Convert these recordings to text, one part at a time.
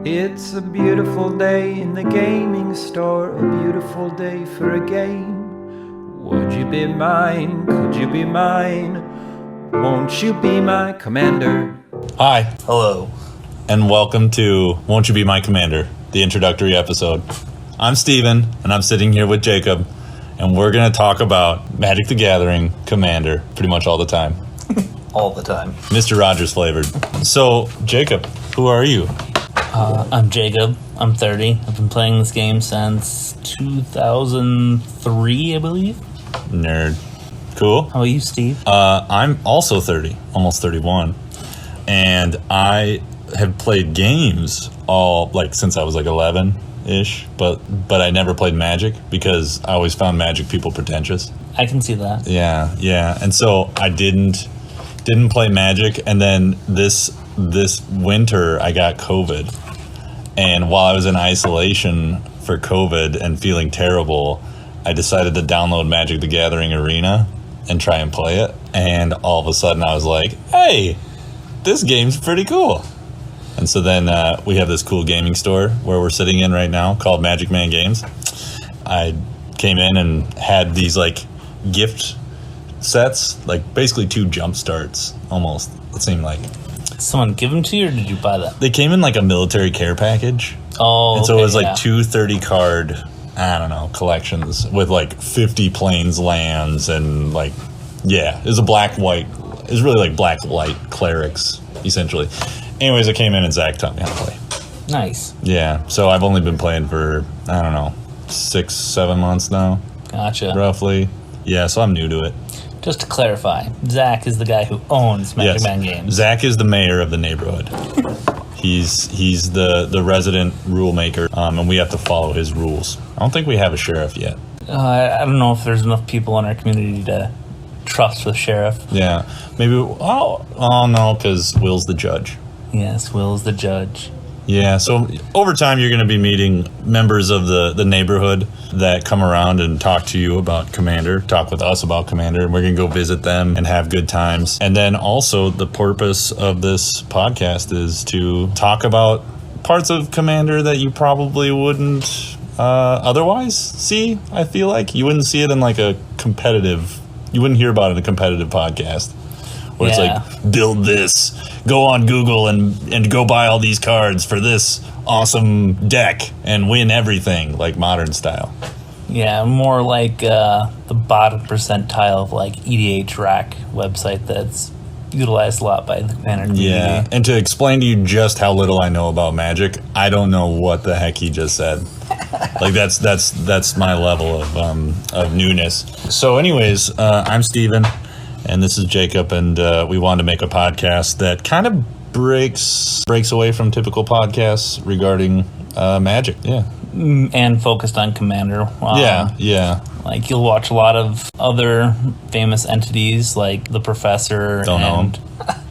It's a beautiful day in the gaming store, a beautiful day for a game. Would you be mine? Could you be mine? Won't you be my commander? Hi, Hello. and welcome to Won't You Be My Commander, the introductory episode. I'm Steven, and I'm sitting here with Jacob, and we're going to talk about Magic the Gathering Commander pretty much all the time. All the time. Mr. Rogers flavored. So, Jacob, who are you? I'm Jacob. I'm 30. I've been playing this game since 2003, I believe. Nerd. Cool. How about you, Steve? I'm also 30, almost 31, and I have played games since I was 11-ish, but I never played Magic because I always found Magic people pretentious. I can see that. Yeah, and so I didn't play Magic, and then this winter I got COVID, and while I was in isolation for COVID and feeling terrible, I decided to download Magic the Gathering Arena and try and play it, and all of a sudden I was like, hey, this game's pretty cool. And so then we have this cool gaming store where we're sitting in right now called Magic Man Games. I came in and had these gift sets, basically 2 jump starts almost, it seemed like. Someone give them to you, or did you buy that? They came in a military care package. Oh, and so it was 2 30 card, collections with 50 plains lands and it was a black-white, it was really black-white clerics, essentially. Anyways, I came in and Zach taught me how to play. Nice. Yeah, so I've only been playing for, 6-7 months now. Gotcha. Roughly. Yeah, so I'm new to it. Just to clarify, Zach is the guy who owns Magic Man Games. Zach is the mayor of the neighborhood. He's the resident rule maker, and we have to follow his rules. I don't think we have a sheriff yet. I don't know if there's enough people in our community to trust with sheriff. Yeah, maybe. Oh no, because Will's the judge. Yes, Will's the judge. Yeah, so over time you're going to be meeting members of the neighborhood that come around and talk to you about Commander, talk with us about Commander, and we're going to go visit them and have good times. And then also the purpose of this podcast is to talk about parts of Commander that you probably wouldn't otherwise see. I feel like you wouldn't see it in you wouldn't hear about it in a competitive podcast. Where it's build this, go on Google and go buy all these cards for this awesome deck and win everything, modern style. Yeah, more the bottom percentile of EDH rack website that's utilized a lot by the Commander community. Yeah, and to explain to you just how little I know about Magic, I don't know what the heck he just said. That's my level of newness. So anyways, I'm Steven. And this is Jacob, and we wanted to make a podcast that kind of breaks away from typical podcasts regarding Magic. Yeah. And focused on Commander. Yeah. You'll watch a lot of other famous entities like the Professor. Don't know him.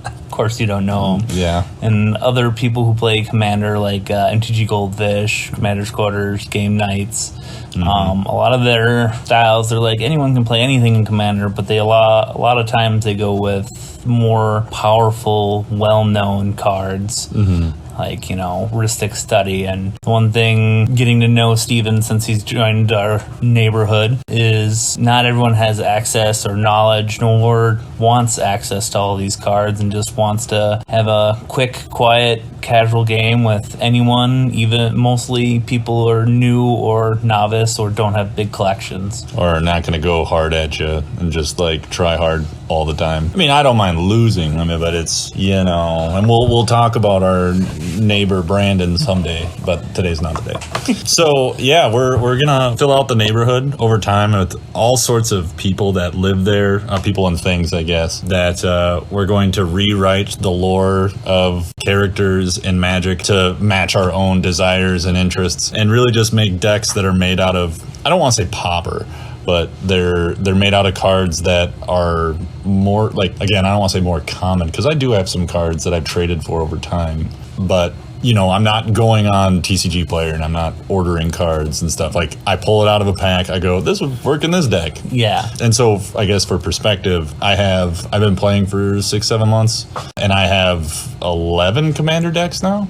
Of course you don't know him. Yeah. And other people who play Commander MTG Goldfish, Commander's Quarters, Game Nights. Mm-hmm. A lot of their styles, they're anyone can play anything in Commander, but a lot of times they go with more powerful, well-known cards. Mm-hmm. Ristic Study. And one thing, getting to know Steven since he's joined our neighborhood, is not everyone has access or knowledge nor wants access to all these cards and just wants to have a quick, quiet, casual game with anyone, even mostly people who are new or novice or don't have big collections. Or not going to go hard at you and just try hard all the time. I mean, I don't mind losing, but it's, and we'll talk about our neighbor Brandon someday, but today's not the day. So yeah, we're gonna fill out the neighborhood over time with all sorts of people that live there, people and things, I guess, that we're going to rewrite the lore of characters in Magic to match our own desires and interests, and really just make decks that are made out of, I don't want to say pauper, but they're made out of cards that are more again, I don't want to say more common, because I do have some cards that I've traded for over time, but I'm not going on TCG Player and I'm not ordering cards and stuff. I pull it out of a pack, I go, this would work in this deck. Yeah. And so I guess for perspective, I've been playing for 6-7 months and I have 11 Commander decks now.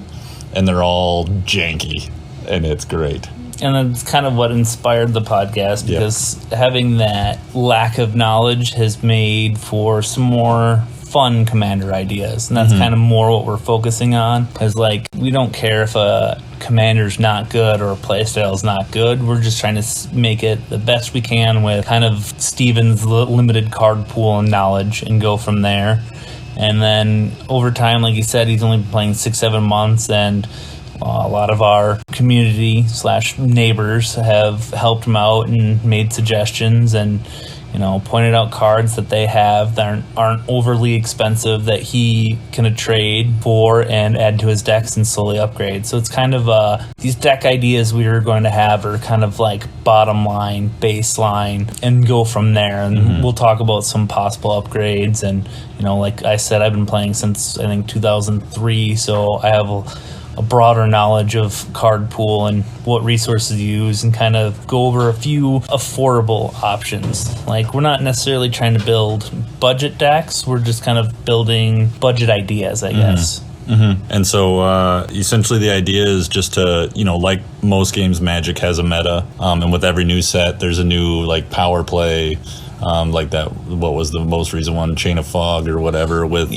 and they're all janky, and it's great. And it's kind of what inspired the podcast, because having that lack of knowledge has made for some more fun commander ideas. And that's kind of more what we're focusing on. Is like, we don't care if a commander's not good or a playstyle's not good. We're just trying to make it the best we can with kind of Steven's limited card pool and knowledge, and go from there. And then over time, like you said, he's only been playing 6-7 months, and a lot of our community / neighbors have helped him out and made suggestions, and pointed out cards that they have that aren't overly expensive that he can trade for and add to his decks and slowly upgrade. So it's kind of these deck ideas we are going to have are kind of like bottom line, baseline, and go from there. And we'll talk about some possible upgrades. And like I said, I've been playing since I think 2003, so I have a broader knowledge of card pool and what resources to use, and kind of go over a few affordable options. Like, we're not necessarily trying to build budget decks, we're just kind of building budget ideas, I guess. And so essentially the idea is just to, like most games, Magic has a meta, and with every new set there's a new like power play, like that, what was the most recent one, Chain of Fog or whatever, with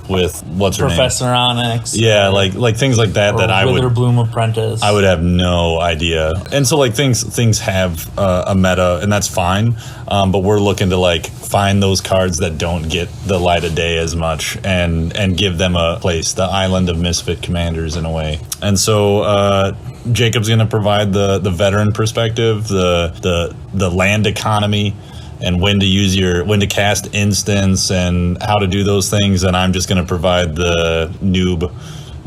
what's her Professor name? Onyx. Yeah, like things like that that I would Witherbloom Apprentice. I would have no idea. And so like things have a meta, and that's fine. But we're looking to like find those cards that don't get the light of day as much, and give them a place, the island of misfit commanders in a way. And so Jacob's going to provide the veteran perspective, the land economy, and when to cast instants and how to do those things. And I'm just going to provide the noob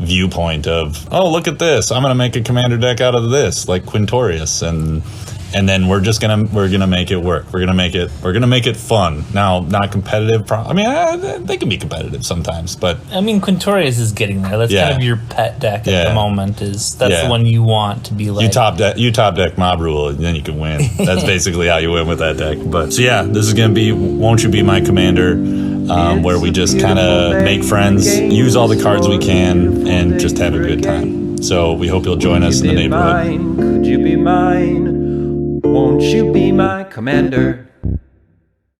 viewpoint of, oh, look at this, I'm going to make a commander deck out of this, like Quintorius, and then we're gonna make it work. We're gonna make it fun. Now, not competitive. They can be competitive sometimes, but Quintorius is getting there. That's kind of your pet deck at the moment. That's the one you want to be like. You top deck Mob Rule, and then you can win. That's basically how you win with that deck. But so this is gonna be Won't You Be My Commander, where we just kind of make friends, use all the cards we can, and just have a good time. So we hope you'll join us in the neighborhood. Could you be mine? Won't you be my commander?